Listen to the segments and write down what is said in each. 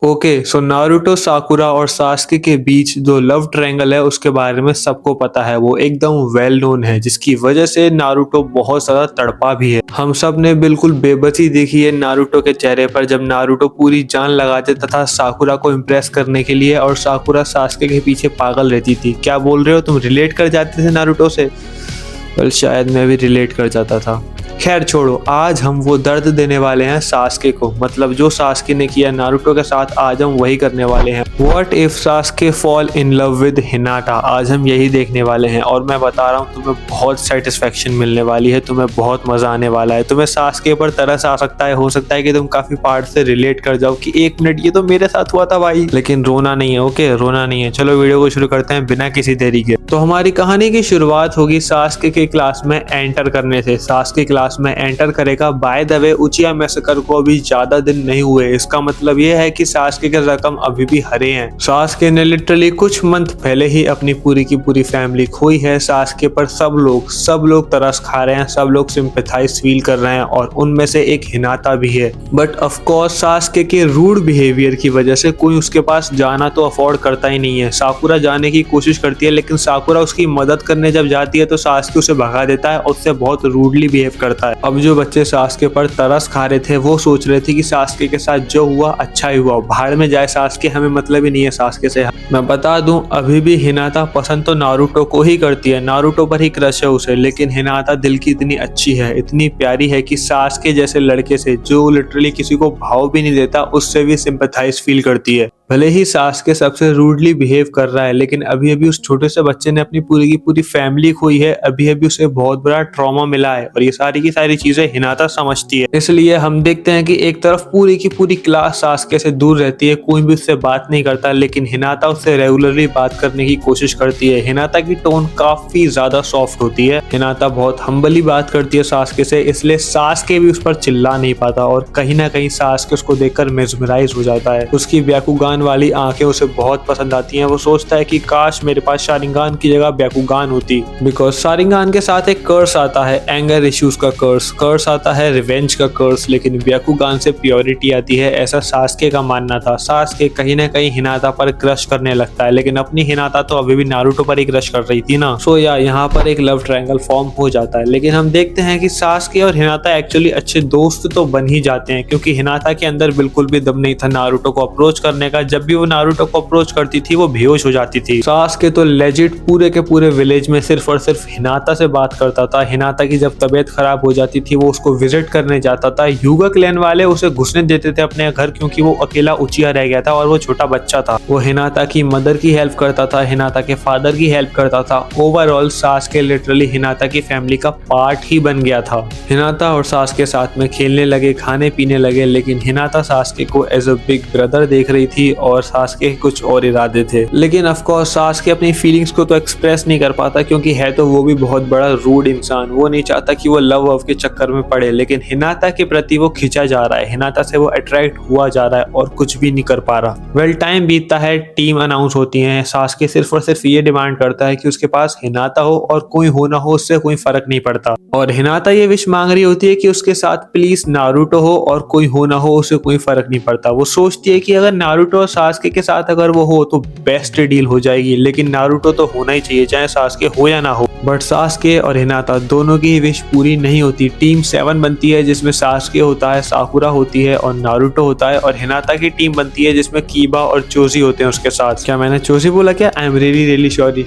Okay, सो Naruto, साकुरा और Sasuke के बीच जो लव ट्रायंगल है उसके बारे में सबको पता है। वो एकदम वेल नोन है, जिसकी वजह से नारुतो बहुत ज़्यादा तड़पा भी है। हम सब ने बिल्कुल बेबसी देखी है नारुतो के चेहरे पर जब नारुतो पूरी जान लगाते तथा साकुरा को इम्प्रेस करने के लिए, और साकुरा सास्के के पीछे पागल रहती थी। क्या बोल रहे हो तुम, रिलेट कर जाते थे नारुतो से? वेल, शायद मैं भी रिलेट कर जाता था। खैर छोड़ो, आज हम वो दर्द देने वाले हैं सास्के को, मतलब जो सास्के ने किया नारुतो के साथ आज हम वही करने वाले हैं। What if Sasuke fall in love with Hinata, आज हम यही देखने वाले हैं। और मैं बता रहा हूँ तुम्हें बहुत सेटिस्फेक्शन मिलने वाली है, तुम्हें बहुत मजा आने वाला है। तुम्हें सास्के पर तरस आ सकता है, हो सकता है कि तुम काफी पार्ट से रिलेट कर जाओ कि एक मिनट, ये तो मेरे साथ हुआ था भाई। लेकिन रोना नहीं है, ओके, रोना नहीं है। चलो वीडियो को शुरू करते हैं बिना किसी देरी के। तो हमारी कहानी की शुरुआत होगी सास्के के क्लास में एंटर करने से। सास्के क्लास में एंटर करेगा। बाय द वे, उचिया मैसेकर को अभी ज्यादा दिन नहीं हुए, इसका मतलब ये है कि सास्के के जख्म अभी भी हरे हैं। सास्के ने लिटरली कुछ मंथ पहले ही अपनी पूरी की पूरी फैमिली खोई है। सास्के पर सब लोग तरस खा रहे हैं, सब लोग सिंपैथाइज फील कर रहे हैं, और उनमें से एक हिनाता भी है। बट ऑफ कोर्स सास्के के रूड बिहेवियर की वजह से कोई उसके पास जाना तो अफोर्ड करता ही नहीं है। साकुरा जाने की कोशिश करती है, लेकिन साकुरा उसकी मदद करने जब जाती है तो सास्के उसे भगा देता है और उससे बहुत रूडली बिहेव करता है। अब जो बच्चे सास्के पर तरस खा रहे थे वो सोच रहे थे कि सास्के के साथ जो हुआ अच्छा ही हुआ, भाड़ में जाए सास्के, हमें मतलब ही नहीं है सास्के से। मैं बता दूं, अभी भी हिनाता पसंद तो नारुतो को ही करती है, नारुतो पर ही क्रश है उसे, लेकिन हिनाता दिल की इतनी अच्छी है, इतनी प्यारी है कि सास्के जैसे लड़के से जो लिटरली किसी को भाव भी नहीं देता उससे भी सिंपैथाइज फील करती है। भले ही सास्के सबसे रूडली बिहेव कर रहा है, लेकिन अभी अभी उस छोटे से बच्चे ने अपनी पूरी की पूरी फैमिली खोई है, अभी अभी उसे बहुत बड़ा ट्रॉमा मिला है, और ये सारी की सारी चीजें हिनाता समझती है। इसलिए हम देखते हैं कि एक तरफ पूरी की पूरी क्लास सास्के से दूर रहती है, कोई भी उससे बात नहीं करता, लेकिन हिनाता उससे रेगुलरली बात करने की कोशिश करती है। हिनाता की टोन काफी ज्यादा सॉफ्ट होती है, हिनाता बहुत हम्बली बात करती है सास्के से, इसलिए सास्के भी उस पर चिल्ला नहीं पाता, और कहीं ना कहीं सास्के उसको देखकर मेस्मराइज हो जाता है। उसकी ब्याकुगान वाली आंखें उसे बहुत पसंद आती हैं। वो सोचता है कि काश मेरे पास शारिंगान की जगह ब्याकुगान होती, बिकॉज शारिंगान के साथ एक कर्स आता है, एंगर इश्यूज का कर्स आता है, रिवेंज का कर्स, लेकिन ब्याकुगान से प्योरिटी आती है, ऐसा सास्के का मानना था। सास्के कहीं ना कहीं हिनाता पर क्रश करने लगता है, लेकिन अपनी हिनाता तो अभी भी नारुतो पर ही क्रश कर रही थी ना। सो या यहाँ पर एक लव ट्रायंगल फॉर्म हो जाता है, लेकिन हम देखते हैं कि सास्के और हिनाता एक्चुअली अच्छे दोस्त तो बन ही जाते हैं, क्योंकि हिनाता के अंदर बिल्कुल भी दम नहीं था नारुतो को अप्रोच करने का। जब भी वो नारुतो को अप्रोच करती थी वो बेहोश हो जाती थी। सास्के तो लेजिट पूरे के पूरे विलेज में सिर्फ और सिर्फ हिनाता से बात करता था। हिनाता की जब तबीयत खराब हो जाती थी वो उसको विजिट करने जाता था। युगा क्लैन वाले उसे घुसने देते थे अपने घर, क्योंकि वो अकेला उचिया रह गया था और वो छोटा बच्चा था। वो हिनाता की मदर की हेल्प करता था, हिनाता के फादर की हेल्प करता था। ओवरऑल सास्के लिटरली हिनाता की फैमिली का पार्ट ही बन गया था। हिनाता और सास्के साथ में खेलने लगे, खाने पीने लगे, लेकिन हिनाता सास्के को एज अ बिग ब्रदर देख रही थी और सास्के के कुछ और इरादे थे। लेकिन ऑफ कोर्स सास्के अपनी फीलिंग्स को तो एक्सप्रेस नहीं कर पाता, क्योंकि है तो वो भी बहुत बड़ा रूड इंसान। वो नहीं चाहता कि वो लव के चक्कर में पड़े, लेकिन हिनाता के प्रति वो खिंचा जा रहा है, हिनाता से वो अट्रैक्ट हुआ जा रहा है और कुछ भी नहीं कर पा रहा। वेल, टाइम बीतता है, टीम अनाउंस होती है। सास्के सिर्फ और सिर्फ ये डिमांड करता है कि उसके पास हिनाता हो, और कोई हो ना हो उससे कोई फर्क नहीं पड़ता। और हिनाता ये विश मांग रही होती है कि उसके साथ प्लीज नारुतो हो, और कोई हो ना हो उससे कोई फर्क नहीं पड़ता। वो सोचती है कि अगर नारुतो और सास्के के साथ अगर वो हो तो बेस्ट डील हो जाएगी, लेकिन नारुतो तो होना ही चाहिए, चाहे सास्के हो या ना हो। बट सास्के और हिनाता दोनों की विश पूरी नहीं होती। टीम 7 बनती है, जिसमें सास्के होता है, साकुरा होती है और नारुतो होता है, और हिनाता की टीम बनती है जिसमें कीबा और चोजी होते हैं उसके साथ। क्या मैंने चोजी बोला क्या? I am really sorry.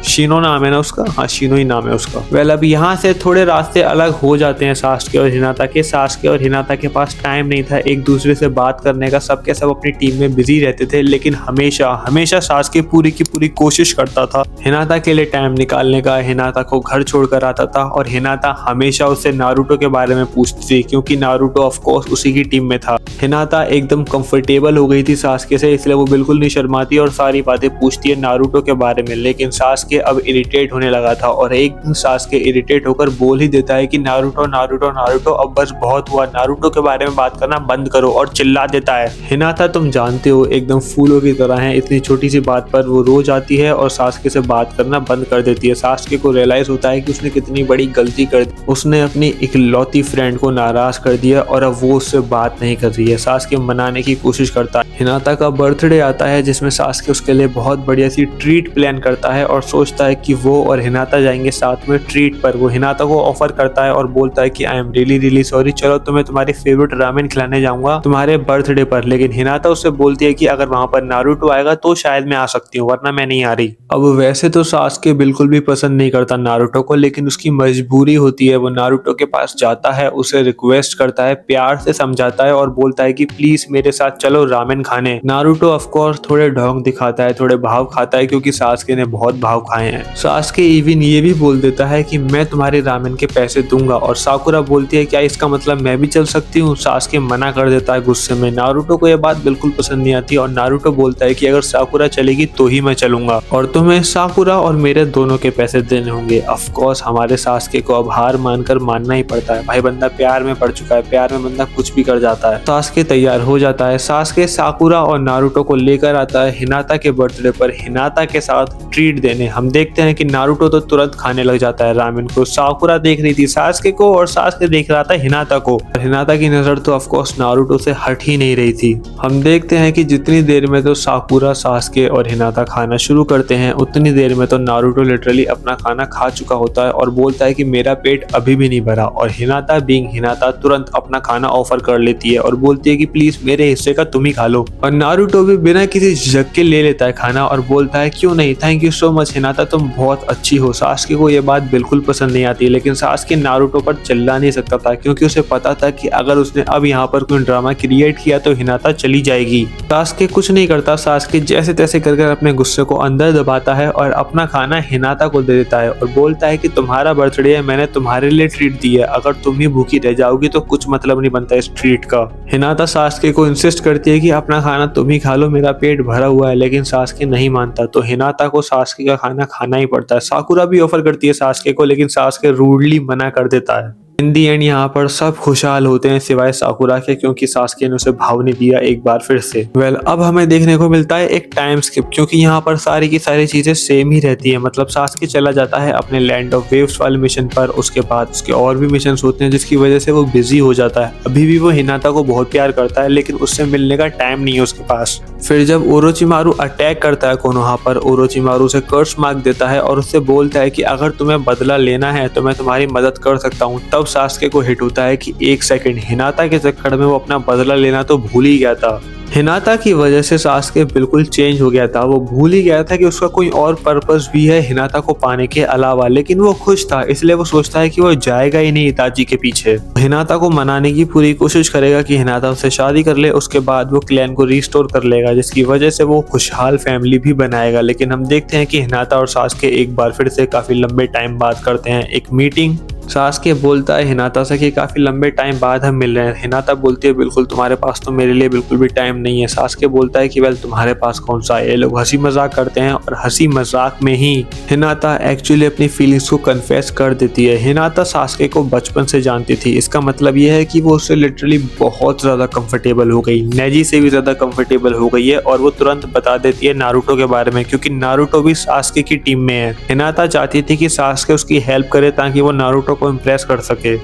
शीनो नाम है ना उसका, हाँ शीनो ही नाम है उसका। वेल, अब यहाँ से थोड़े रास्ते अलग हो जाते हैं सास्के और हिनाता के। सास्के और हिनाता के पास टाइम नहीं था एक दूसरे से बात करने का, सबके सब अपनी टीम में बिजी रहते थे, लेकिन हमेशा सास्के पूरी की पूरी कोशिश करता था हिनाता के लिए टाइम निकालने का। हिनाता को घर छोड़कर आता था, और हिनाता हमेशा उससे नारुतो के बारे में पूछती थी, क्योंकि नारुतो ऑफ कोर्स उसी की टीम में था। हिनाता एकदम कंफर्टेबल हो गई थी सास्के से, इसलिए वो बिल्कुल नहीं शर्माती और सारी बातें पूछती है नारुतो के बारे में। लेकिन सास्के सास्के अब इरिटेट होने लगा था और एक दिन सास्के इरिटेट होकर बोल ही देता है कि नारुतो नारुतो नारुतो अब बस बहुत हुआ, नारुतो के बारे में बात करना बंद करो, और चिल्ला देता है। हिनाता तुम जानते हो एकदम फूलों की तरह है, इतनी छोटी सी बात पर वो रो जाती है और सास्के से बात करना बंद कर देती है। सास्के को रियलाइज होता है कि उसने कितनी बड़ी गलती कर दी, उसने अपनी इकलौती फ्रेंड को नाराज कर दिया और अब वो उससे बात नहीं कर रही है। सास्के मनाने की कोशिश करता है। हिनाता का बर्थडे आता है जिसमें सास्के उसके लिए बहुत बढ़िया सी ट्रीट प्लान करता है और सोचता है कि वो और हिनाता जाएंगे साथ में ट्रीट पर। वो हिनाता को ऑफर करता है और बोलता है कि आई एम रियली सॉरी, चलो तुम्हें तुम्हारी फेवरेट रामेन खिलाने जाऊंगा तुम्हारे बर्थडे पर। लेकिन हिनाता उससे बोलती है कि अगर वहां पर नारुतो आएगा तो शायद मैं आ सकती हूँ, वरना मैं नहीं आ रही। अब वैसे तो सास्के बिल्कुल भी पसंद नहीं करता नारुतो को, लेकिन उसकी मजबूरी होती है। वो नारुतो के पास जाता है, उसे रिक्वेस्ट करता है, प्यार से समझाता है और बोलता है कि प्लीज मेरे साथ चलो रामेन खाने। नारुतो ऑफ कोर्स थोड़े ढोंग दिखाता है, थोड़े भाव खाता है क्योंकि सास्के ने बहुत भाव खाए हैं। सास्के इवन ये भी बोल देता है कि मैं तुम्हारे रामेन के पैसे दूंगा और साकुरा बोलती है क्या इसका मतलब मैं भी चल सकती हूँ। सास्के मना कर देता है गुस्से में। नारुतो को यह बात बिल्कुल पसंद नहीं आती और नारुतो बोलता है कि अगर साकुरा चलेगी तो ही मैं चलूंगा और तुम्हें साकुरा और मेरे दोनों के पैसे देने होंगे। ऑफ कोर्स हमारे सास्के को अब हार मानकर मानना ही पड़ता है। भाई बंदा प्यार में पड़ चुका है, प्यार में बंदा कुछ भी कर जाता है। सास्के तैयार हो जाता है। सास्के साकुरा और नारुतो को लेकर आता है हिनाता के बर्थडे पर हिनाता के साथ ट्रीट देने। हम देखते हैं कि नारुतो तो तुरंत खाने लग जाता है रामेन को। साकुरा देख रही थी सास्के को और सास्के देख रहा था हिनाता को। हिनाता की नजर तो ऑफ कोर्स नारुतो से हट ही नहीं रही थी। हम देखते हैं कि जितनी देर में तो साकुरा, सास्के और हिनाता खाना शुरू करते हैं उतनी देर में तो नारुतो लिटरली अपना खाना खा चुका होता है और बोलता है कि मेरा पेट अभी भी नहीं भरा। और हिनाता बीइंग हिनाता तुरंत अपना खाना ऑफर कर लेती है और बोलती है कि प्लीज मेरे हिस्से का तुम ही खा लो। और नारुतो भी बिना किसी झिझक के ले लेता है खाना और बोलता है क्यों नहीं, थैंक यू सो मच हिनाता, तुम बहुत अच्छी हो। सास्के को ये बात बिल्कुल पसंद नहीं आती, लेकिन सास्के नारुतो पर चिल्ला नहीं सकता था क्योंकि उसे पता था कि अगर उसने अब यहाँ पर कोई ड्रामा क्रिएट किया तो हिनाता चली जाएगी। सास्के कुछ नहीं करता। सास्के जैसे तैसे कर अपने गुस्से को अंदर दबाता है और अपना खाना हिनाता को दे देता है और बोलता है कि तुम्हारा बर्थडे है, मैंने तुम्हारे लिए ट्रीट दी है, अगर तुम ही भूखी रह जाओगी तो कुछ मतलब नहीं बनता इस ट्रीट का। हिनाता सास्के को इंसिस्ट करती है कि अपना खाना तुम ही खा लो, मेरा पेट भरा हुआ है, लेकिन सास्के नहीं मानता तो हिनाता को सास्के का खाना खाना ही पड़ता है। साकुरा भी ऑफर करती है सास्के को, लेकिन सास्के रूडली मना कर देता है। इन दी एंड यहाँ पर सब खुशहाल होते हैं सिवाय साकुरा के, क्योंकि सास्के ने उसे भाव नहीं दिया एक बार फिर से। अब हमें देखने को मिलता है एक टाइम स्किप, क्योंकि यहाँ पर सारी की सारी चीजें सेम ही रहती है। मतलब सास्के चला जाता है अपने लैंड ऑफ वेव्स वाले मिशन पर, उसके बाद उसके और भी मिशन होते हैं जिसकी वजह से वो बिजी हो जाता है। अभी भी वो हिनाता को बहुत प्यार करता है लेकिन उससे मिलने का टाइम नहीं है उसके पास। फिर जब ओरोचिमारू अटैक करता है कोनोहा पर, ओरोचिमारू से कर्स मार्क देता है और उससे बोलता है कि अगर तुम्हें बदला लेना है तो मैं तुम्हारी मदद कर सकता हूँ। तब सास्के को हिट होता है कि एक सेकंड, हिनाता के चक्कर में वो अपना बदला लेना तो भूल ही गया था। हिनाता की वजह से सास्के बिल्कुल चेंज हो गया था। वो भूल ही गया था कि उसका कोई और पर्पस भी है हिनाता को पाने के अलावा, लेकिन वो खुश था इसलिए वो सोचता है कि वो जाएगा ही नहीं इताची के पीछे। हिनाता को मनाने की पूरी कोशिश करेगा कि हिनाता उससे शादी कर ले, उसके बाद वो क्लैन को रिस्टोर कर लेगा जिसकी वजह से वो खुशहाल फैमिली भी बनाएगा। लेकिन हम देखते हैं कि हिनाता और सास्के एक बार फिर से काफी लंबे टाइम बाद करते हैं एक मीटिंग। सास्के बोलता है हिनाता से कि काफी लंबे टाइम बाद हम मिल रहे हैं। हिनाता बोलती है बिल्कुल, तुम्हारे पास तो मेरे लिए बिल्कुल भी टाइम नहीं है। सास्के बोलता है कि वेल तुम्हारे पास कौन सा है। ये लोग हंसी मजाक करते हैं और हंसी मजाक में ही हिनाता एक्चुअली अपनी फीलिंग्स को कन्फेस कर देती है। हिनाता सास्के को बचपन से जानती थी, इसका मतलब ये है कि वो उससे लिटरली बहुत ज्यादा कंफर्टेबल हो गई, नेजी से भी ज्यादा कंफर्टेबल हो गई है। और वो तुरंत बता देती है नारुतो के बारे में, क्योंकि नारुतो भी सास्के की टीम में है। हिनाता चाहती थी कि सास्के उसकी हेल्प करे ताकि वो नारुतो को इम्प्रेस कर सके।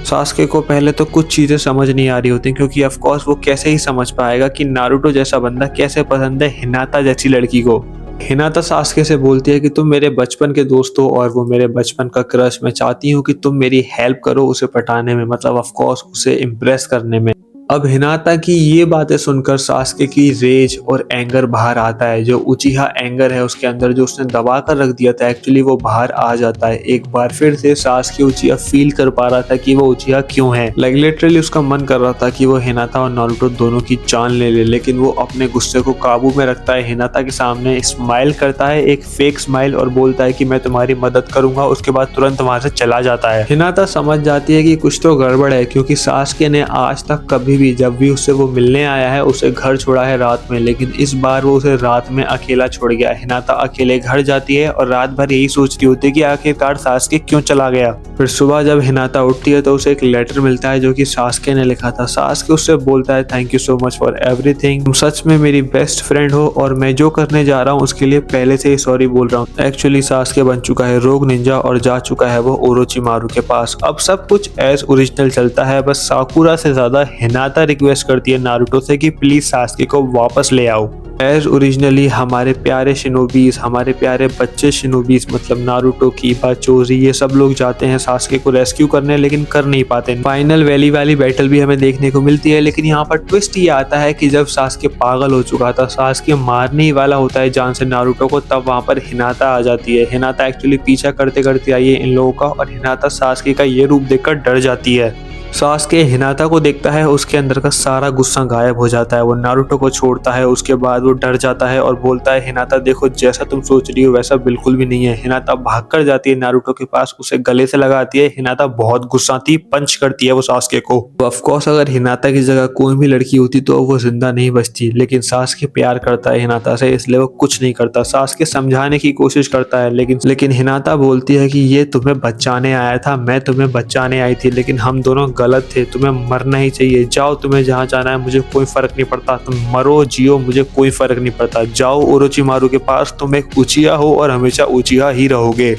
सास्के को पहले तो कुछ चीजें समझ नहीं आ रही होती, क्योंकि ऑफ कोर्स वो कैसे ही समझ पाएगा कि नारुतो जैसा बंदा कैसे पसंद है हिनाता जैसी लड़की को। हिनाता सास्के से बोलती है कि तुम मेरे बचपन के दोस्त हो और वो मेरे बचपन का क्रश, मैं चाहती हूँ कि तुम मेरी हेल्प करो उसे पटाने में, मतलब ऑफ कोर्स उसे इम्प्रेस करने में। अब हिनाता की ये बातें सुनकर सास्के की रेज और एंगर बाहर आता है। जो उचिहा एंगर है उसके अंदर जो उसने दबा कर रख दिया था एक्चुअली वो बाहर आ जाता है। एक बार फिर से सास्के उचिहा फील कर पा रहा था कि वो उचिहा क्यों है। लाइक लिटरली उसका मन कर रहा था कि वो हिनाता और नारुतो दोनों की जान ले ले, लेकिन वो अपने गुस्से को काबू में रखता है। हिनाता के सामने स्माइल करता है, एक फेक स्माइल, और बोलता है कि मैं तुम्हारी मदद करूंगा। उसके बाद तुरंत वहां से चला जाता है। हिनाता समझ जाती है कि कुछ तो गड़बड़ है, क्योंकि सास्के ने आज तक कभी भी जब भी उससे वो मिलने आया है उसे घर छोड़ा है रात में, लेकिन इस बार वो उसे रात में अकेला छोड़ गया। हिनाता अकेले घर जाती है और रात भर यही सोचती होती है कि आखिरकार सास्के क्यों चला गया। फिर सुबह जब हिनाता उठती है तो उसे एक लेटर मिलता है जो कि सास्के ने लिखा था। सास्के उससे बोलता है thank you so much for everything, तुम सच में मेरी बेस्ट फ्रेंड हो और मैं जो करने जा रहा हूँ उसके लिए पहले से ही सॉरी बोल रहा हूँ। एक्चुअली सास्के बन चुका है रोग निंजा और जा चुका है वो ओरोचिमारू के पास। अब सब कुछ एज ओरिजिनल चलता है, बस साकुरा से ज्यादा हिनाता रिक्वेस्ट करती है नारुतो से कि प्लीज सास्के को वापस ले आओ। एज ओरिजिनली हमारे प्यारे शिनोबीज, हमारे प्यारे बच्चे शिनोबीज मतलब नारुतो, कीपा, चोजी, ये सब लोग जाते हैं सास्के को रेस्क्यू करने, लेकिन कर नहीं पाते। फाइनल वैली वाली बैटल भी हमें देखने को मिलती है, लेकिन यहाँ पर ट्विस्ट ये आता है कि जब सास्के पागल हो चुका था, सास्के मारने ही वाला होता है जान से नारुतो को, तब वहाँ पर हिनाता आ जाती है। हिनाता एक्चुअली पीछा करते करते आई है इन लोगों का और हिनाता सास्के का ये रूप देखकर डर जाती है। सास्के हिनाता को देखता है, उसके अंदर का सारा गुस्सा गायब हो जाता है, वो नारुतो को छोड़ता है। उसके बाद वो डर जाता है और बोलता है हिनाता देखो जैसा तुम सोच रही हो वैसा बिल्कुल भी नहीं है। हिनाता भागकर जाती है नारुतो के पास, उसे गले से लगाती है। हिनाता बहुत गुस्साती पंच करती है वो सास्के को। ऑफ कोर्स अगर हिनाता की जगह कोई भी लड़की होती तो वो जिंदा नहीं बचती, लेकिन सास्के प्यार करता है हिनाता से इसलिए वो कुछ नहीं करता। सास्के समझाने की कोशिश करता है लेकिन हिनाता बोलती है कि ये तुम्हें बचाने आया था, मैं तुम्हें बचाने आई थी, लेकिन हम दोनों गलत थे, तुम्हें मरना ही चाहिए। जाओ तुम्हें जहाँ जाना है, मुझे कोई फर्क नहीं पड़ता, तुम मरो जियो मुझे कोई फर्क नहीं पड़ता। जाओ ओरोचिमारू के पास, तुम एक उचिया हो और हमेशा उचिया ही रहोगे।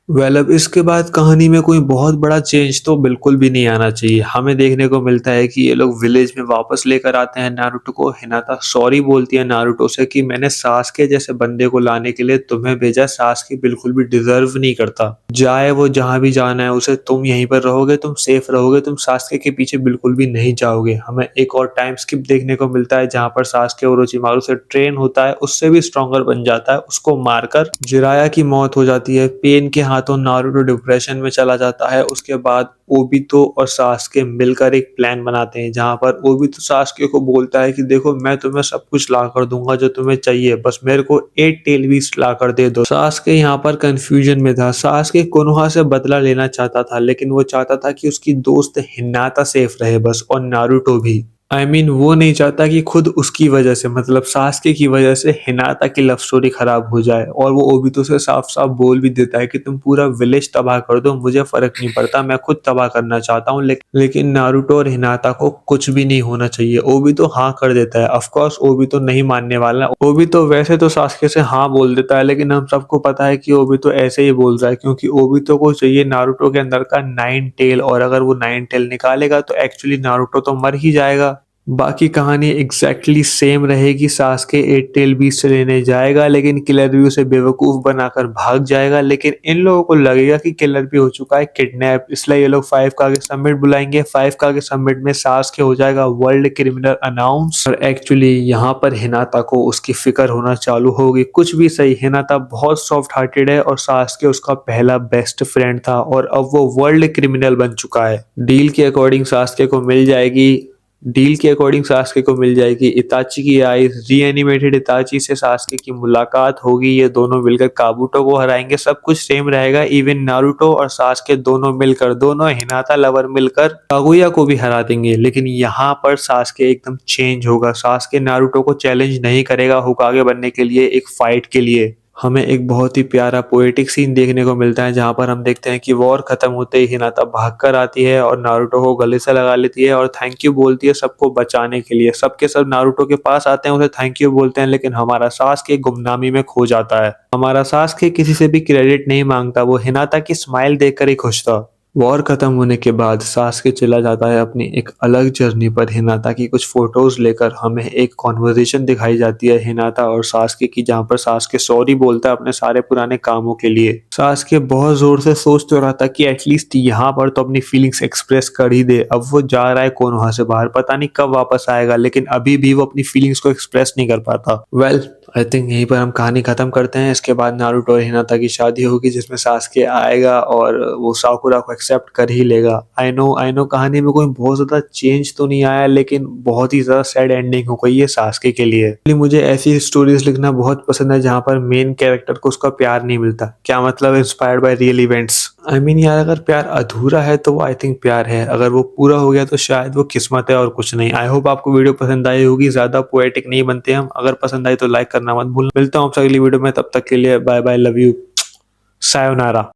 अब इसके बाद कहानी में कोई बहुत बड़ा चेंज तो बिल्कुल भी नहीं आना चाहिए। हमें देखने को मिलता है कि ये लोग विलेज में वापस लेकर आते हैं नारुतो को। हिनाता सॉरी बोलती है नारुतो से कि मैंने सास्के जैसे बंदे को लाने के लिए तुम्हें भेजा, सास्के बिल्कुल भी डिजर्व नहीं करता। जाए वो जहां भी जाना है उसे, तुम यहीं पर रहोगे, तुम सेफ रहोगे, तुम सास्के के पीछे बिल्कुल भी नहीं जाओगे। हमें एक और टाइम स्किप देखने को मिलता है जहां पर सास्के ओरोचिमारू से ट्रेन होता है, उससे भी स्ट्रॉन्गर बन जाता है, उसको मारकर जिराया की मौत हो जाती है। पेन के हाथों नारुतो डिप्रेशन में चला जाता है। उसके बाद ओबितो और सास्के मिलकर एक प्लान बनाते हैं जहां पर ओबितो सास्के को बोलता है कि देखो मैं तुम्हें सब कुछ ला कर दूंगा जो तुम्हें चाहिए, बस मेरे को 8 टेल बीस्ट ला कर दे दो। सास्के यहाँ पर कंफ्यूजन में था। सास्के कोनोहा से बदला लेना चाहता था, लेकिन वो चाहता था कि उसकी दोस्त हिनाता सेफ रहे बस, और नारुतो भी। वो नहीं चाहता कि खुद उसकी वजह से मतलब सास्के की वजह से हिनाता की लव स्टोरी खराब हो जाए। और वो ओबितो से साफ साफ बोल भी देता है कि तुम पूरा विलेज तबाह कर दो, मुझे फर्क नहीं पड़ता, मैं खुद तबाह करना चाहता हूँ। लेकिन नारुतो और हिनाता को कुछ भी नहीं होना चाहिए। ओबितो हाँ कर देता है। ऑफ कोर्स ओबितो नहीं मानने वाला। ओबितो वैसे तो सास्के से हाँ बोल देता है, लेकिन हम सबको पता है कि ओबितो ऐसे ही बोल रहा है क्योंकि ओबितो को चाहिए नारुतो के अंदर का 9 टेल, और अगर वो 9 टेल निकालेगा तो एक्चुअली नारुतो तो मर ही जाएगा। बाकी कहानी एग्जैक्टली सेम रहेगी। सास्के 8 टेल बीस्ट से लेने जाएगा, लेकिन किलर भी उसे बेवकूफ बनाकर भाग जाएगा। लेकिन इन लोगों को लगेगा कि किलर भी हो चुका है किडनैप, इसलिए ये लोग 5 का आगे सबमिट बुलाएंगे। 5 का आगे सबमिट में सास्के हो जाएगा वर्ल्ड क्रिमिनल अनाउंस। और एक्चुअली यहाँ पर हिनाता को उसकी फिक्र होना चालू होगी। कुछ भी सही, हिनाता बहुत सॉफ्ट हार्टेड है और सास्के उसका पहला बेस्ट फ्रेंड था और अब वो वर्ल्ड क्रिमिनल बन चुका है। डील के अकॉर्डिंग सास्के को मिल जाएगी इताची की आईज, रीएनिमेटेड इताची से सास्के की मुलाकात होगी। ये दोनों मिलकर काबुटो को हराएंगे। सब कुछ सेम रहेगा। इवन नारुतो और सास्के दोनों मिलकर, दोनों हिनाता लवर मिलकर कागुया को भी हरा देंगे। लेकिन यहाँ पर सास्के एकदम चेंज होगा। सास्के नारुतो को चैलेंज नहीं करेगा होकागे बनने के लिए एक फाइट के लिए। हमें एक बहुत ही प्यारा पोएटिक सीन देखने को मिलता है जहां पर हम देखते हैं कि वॉर खत्म होते ही हिनाता भागकर आती है और नारुतो को गले से लगा लेती है और थैंक यू बोलती है सबको बचाने के लिए। सबके सब नारुतो के पास आते हैं, उसे थैंक यू बोलते हैं, लेकिन हमारा सास्के गुमनामी में खो जाता है। हमारा सास्के किसी से भी क्रेडिट नहीं मांगता, वो हिनाता की स्माइल देखकर ही खुश था। वॉर खत्म होने के बाद सास्के चला जाता है अपनी एक अलग जर्नी पर। हिनाता की कुछ फोटोज लेकर हमें एक कॉन्वर्सेशन दिखाई जाती है हिनाता और सास्के की, जहां पर सास्के सॉरी बोलता है अपने सारे पुराने कामों के लिए। सास्के बहुत जोर से सोच तो रहा था कि एटलीस्ट यहाँ पर तो अपनी फीलिंग्स एक्सप्रेस कर ही दे। अब वो जा रहा है कोनोहा से बाहर, पता नहीं कब वापस आएगा, लेकिन अभी भी वो अपनी फीलिंग्स को एक्सप्रेस नहीं कर पाता। आई थिंक यहीं पर हम कहानी खत्म करते हैं। इसके बाद नारुतो और हिनाता की शादी होगी जिसमें सास्के आएगा और वो साकुरा को एक्सेप्ट कर ही लेगा। आई नो कहानी में कोई बहुत ज़्यादा चेंज तो नहीं आया, लेकिन बहुत ही ज़्यादा सैड एंडिंग हो गई है सास्के के लिए। इसलिए मुझे ऐसी स्टोरीज़ लिखना बहुत पसंद है जहाँ पर मेन कैरेक्टर को उसका प्यार नहीं मिलता। क्या मतलब inspired by real events. I mean यार, अगर प्यार अधूरा है तो वो आई थिंक प्यार है, अगर वो पूरा हो गया तो शायद वो किस्मत है और कुछ नहीं। आई होप आपको वीडियो पसंद आई होगी। ज़्यादा पोएटिक नहीं बनते हम। अगर पसंद आई तो लाइक करना मत भूलना। मिलता हूँ आपसे अगली वीडियो में, तब तक के लिए bye bye, love you, sayonara.